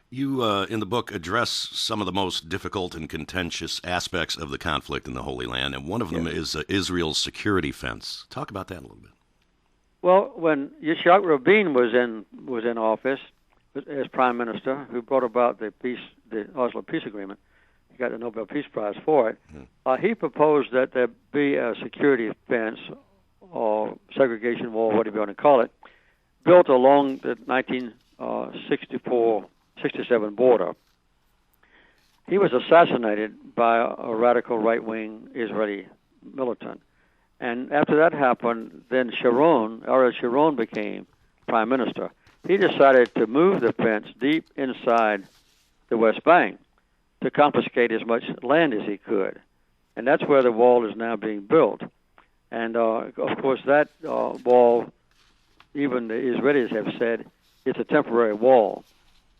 You, in the book, address some of the most difficult and contentious aspects of the conflict in the Holy Land, and one of them Yes. is Israel's security fence. Talk about that a little bit. Well, when Yitzhak Rabin was in office as prime minister, who brought about the Oslo Peace Agreement, he got the Nobel Peace Prize for it. He proposed that there be a security fence or segregation wall, whatever you want to call it, built along the 1967 border. He was assassinated by a radical right-wing Israeli militant. And after that happened, then Ariel Sharon became prime minister. He decided to move the fence deep inside the West Bank to confiscate as much land as he could. And that's where the wall is now being built. And, of course, that wall, even the Israelis have said, it's a temporary wall,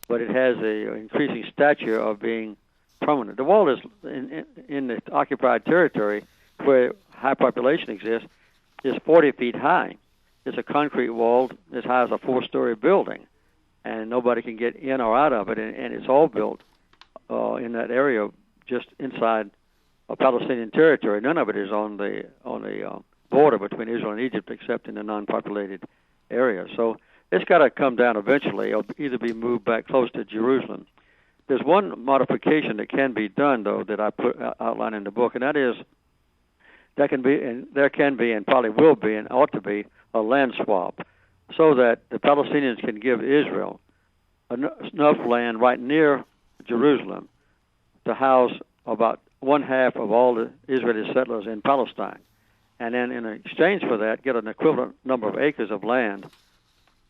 but it has a increasing stature of being permanent. The wall is in the occupied territory where high population exists is 40 feet high. It's a concrete wall as high as a four-story building, and nobody can get in or out of it, and it's all built in that area just inside Palestinian territory. None of it is on the border between Israel and Egypt, except in the non-populated area. So it's got to come down eventually, or either be moved back close to Jerusalem. There's one modification that can be done, though, that I outline in the book, and that is there can be and probably will be and ought to be a land swap, so that the Palestinians can give Israel enough land right near Jerusalem to house about one half of all the Israeli settlers in Palestine, and then in exchange for that, get an equivalent number of acres of land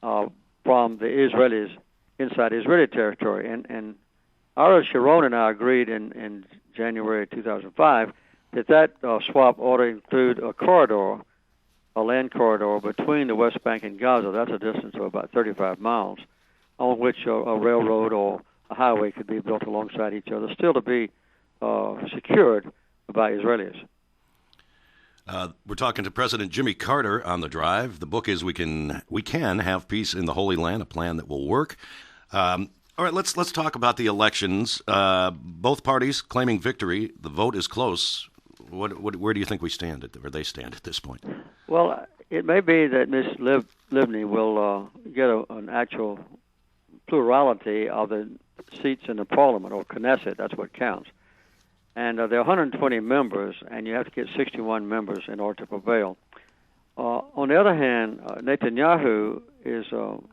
from the Israelis inside Israeli territory. And Ariel Sharon and I agreed in January 2005 that swap ought to include a corridor, a land corridor between the West Bank and Gaza. That's a distance of about 35 miles, on which a railroad or a highway could be built alongside each other, still to be secured by Israelis. We're talking to President Jimmy Carter on The Drive. The book is We Can Have Peace in the Holy Land, a plan that will work. All right, let's talk about the elections. Both parties claiming victory. The vote is close. Where do you think we stand or they stand at this point? Well, it may be that Ms. Livni will get an actual plurality of the seats in the parliament, or Knesset. That's what counts. And there are 120 members, and you have to get 61 members in order to prevail. On the other hand, Netanyahu is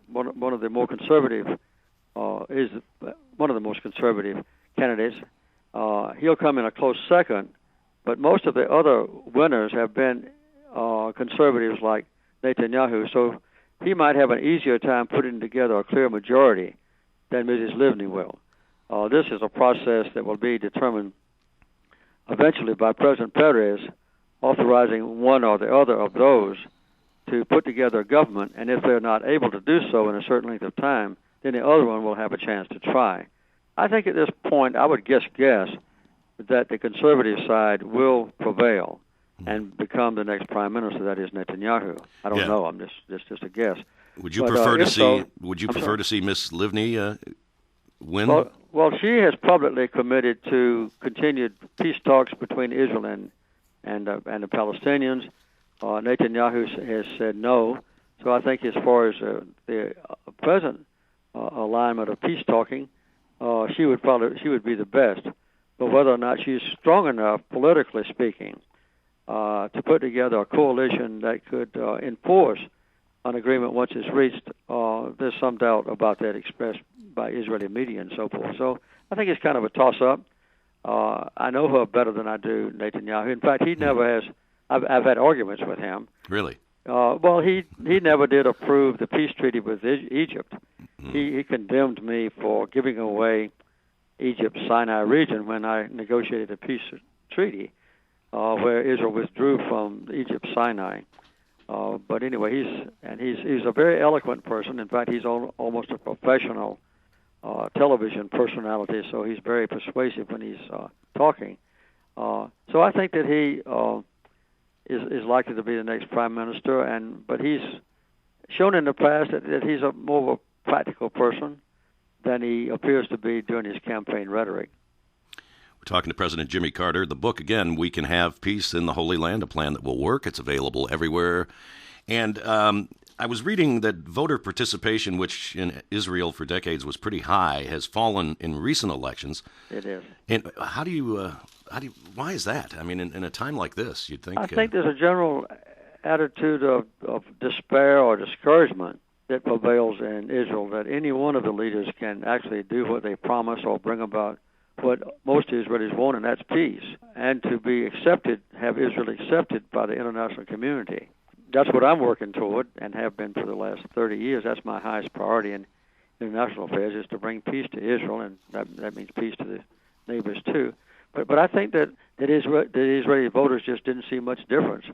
one of the more conservative, is one of the most conservative candidates. He'll come in a close second, but most of the other winners have been conservatives like Netanyahu, so he might have an easier time putting together a clear majority than Mrs. Livni will. This is a process that will be determined eventually by President Perez authorizing one or the other of those to put together a government, and if they're not able to do so in a certain length of time, then the other one will have a chance to try. I think at this point, I would guess that the conservative side will prevail and become the next prime minister. That is Netanyahu. I don't know. I'm just a guess. Would you prefer to see? Would you prefer to see Miss Livni win? Well, she has publicly committed to continued peace talks between Israel and the Palestinians. Netanyahu has said no. So I think as far as the present alignment of peace talking, she would be the best. But whether or not she's strong enough, politically speaking, to put together a coalition that could enforce an agreement once it's reached, there's some doubt about that expressed by Israeli media and so forth. So I think it's kind of a toss-up. I know her better than I do Netanyahu. In fact, he never has. I've had arguments with him. Really? Well, he never did approve the peace treaty with Egypt. He condemned me for giving away Egypt's Sinai region when I negotiated a peace treaty where Israel withdrew from Egypt's Sinai. But anyway, he's a very eloquent person. In fact, he's almost a professional television personality, so he's very persuasive when he's talking. So I think that he is likely to be the next prime minister, but he's shown in the past that he's more of a practical person, than he appears to be during his campaign rhetoric. We're talking to President Jimmy Carter. The book, again, We Can Have Peace in the Holy Land, a plan that will work. It's available everywhere. And I was reading that voter participation, which in Israel for decades was pretty high, has fallen in recent elections. It is. And why is that? I mean, in a time like this, you'd think... I think there's a general attitude of despair or discouragement that prevails in Israel, that any one of the leaders can actually do what they promise or bring about what most Israelis want, and that's peace, and to be accepted, have Israel accepted by the international community. That's what I'm working toward and have been for the last 30 years. That's my highest priority in international affairs, is to bring peace to Israel, and that means peace to the neighbors too. But I think that the Israeli voters just didn't see much difference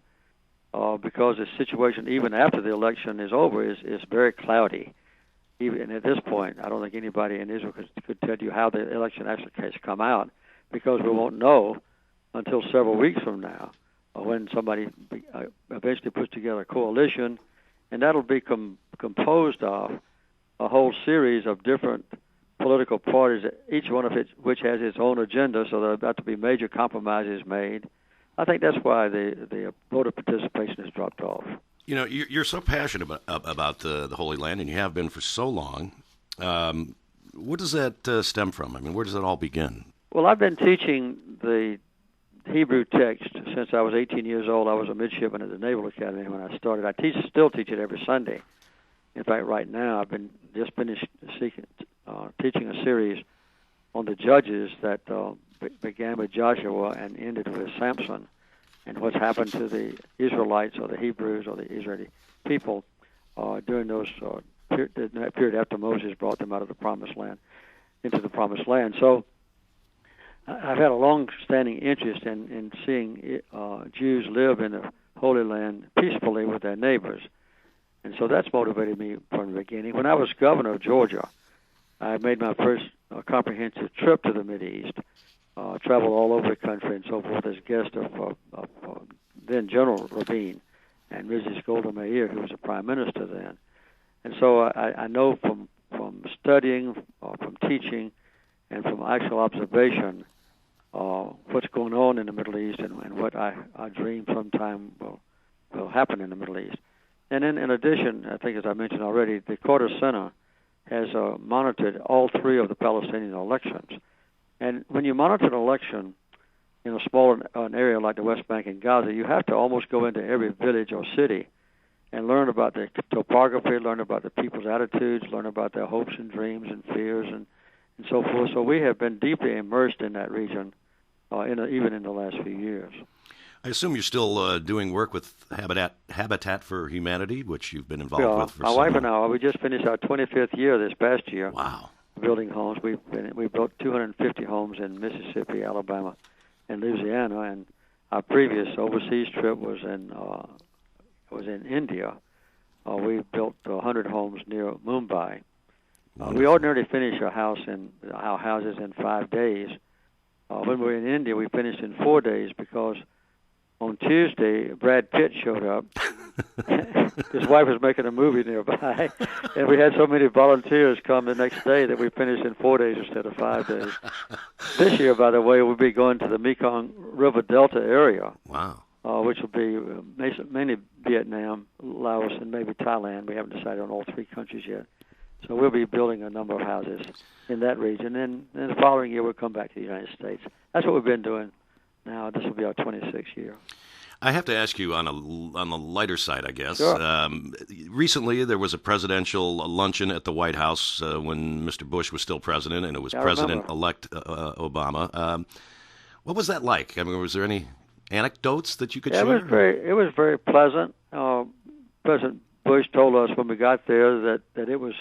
because the situation, even after the election is over, is very cloudy. Even at this point, I don't think anybody in Israel could tell you how the election actually has come out, because we won't know until several weeks from now when somebody eventually puts together a coalition, and that'll be composed of a whole series of different political parties, each one of which has its own agenda, so there are about to be major compromises made. I think that's why the voter participation has dropped off. You know, you're so passionate about the Holy Land, and you have been for so long. What does that stem from? I mean, where does it all begin? Well, I've been teaching the Hebrew text since I was 18 years old. I was a midshipman at the Naval Academy when I started. I still teach it every Sunday. In fact, right now I've been just finished teaching a series on the judges that began with Joshua and ended with Samson, and what's happened to the Israelites or the Hebrews or the Israeli people during that period after Moses brought them out of the Promised Land, into the Promised Land. So I've had a long-standing interest in seeing Jews live in the Holy Land peacefully with their neighbors. And so that's motivated me from the beginning. When I was governor of Georgia, I made my first comprehensive trip to the Mideast, traveled all over the country and so forth as guest of then General Rabin and Mrs. Golda Meir, who was the prime minister then. And so I know from studying, from teaching, and from actual observation what's going on in the Middle East and what I dream sometime will happen in the Middle East. And then in addition, I think as I mentioned already, the Carter Center has monitored all three of the Palestinian elections. And when you monitor an election in a small an area like the West Bank and Gaza, you have to almost go into every village or city and learn about the topography, learn about the people's attitudes, learn about their hopes and dreams and fears and so forth. So we have been deeply immersed in that region, even in the last few years. I assume you're still doing work with Habitat for Humanity, which you've been involved with for my wife and I, we just finished our 25th year this past year. Wow. Building homes. We built 250 homes in Mississippi, Alabama, and Louisiana, and our previous overseas trip was in India. We built 100 homes near Mumbai. We ordinarily finish our houses in 5 days. When we were in India, we finished in 4 days because on Tuesday, Brad Pitt showed up. His wife was making a movie nearby, and we had so many volunteers come the next day that we finished in 4 days instead of 5 days. This year, by the way, we'll be going to the Mekong River Delta area. Wow. Which will be mainly Vietnam, Laos, and maybe Thailand. We haven't decided on all three countries yet. So we'll be building a number of houses in that region. And then the following year, we'll come back to the United States. That's what we've been doing now. This will be our 26th year. I have to ask you on the lighter side, I guess. Sure. Recently, there was a presidential luncheon at the White House when Mr. Bush was still president, and it was President-elect Obama. What was that like? I mean, was there any anecdotes that you could share? It was very pleasant. President Bush told us when we got there that it was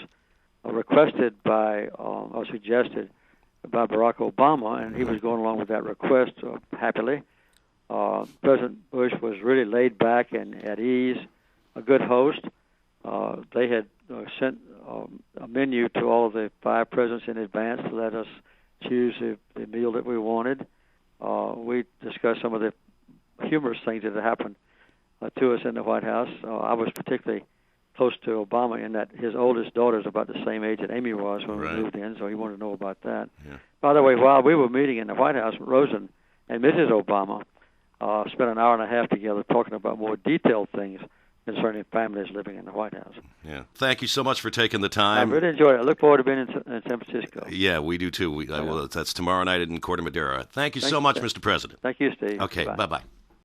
requested by or suggested by Barack Obama, and he was going along with that request happily. President Bush was really laid back and at ease, a good host. They had sent a menu to all of the 5 presidents in advance to let us choose the meal that we wanted. We discussed some of the humorous things that had happened to us in the White House. I was particularly close to Obama in that his oldest daughter is about the same age that Amy was when Right. we moved in, so he wanted to know about that. Yeah. By the way, while we were meeting in the White House, Rosen and Mrs. Obama spent an hour and a half together talking about more detailed things concerning families living in the White House. Yeah. Thank you so much for taking the I time. really enjoyed it. I look forward to being in San Francisco. Yeah, we do too. Well, that's tomorrow night in Corte Madera. Thank you so Thank much, you. Mr. President. Thank you, Steve. Okay, Bye. bye-bye.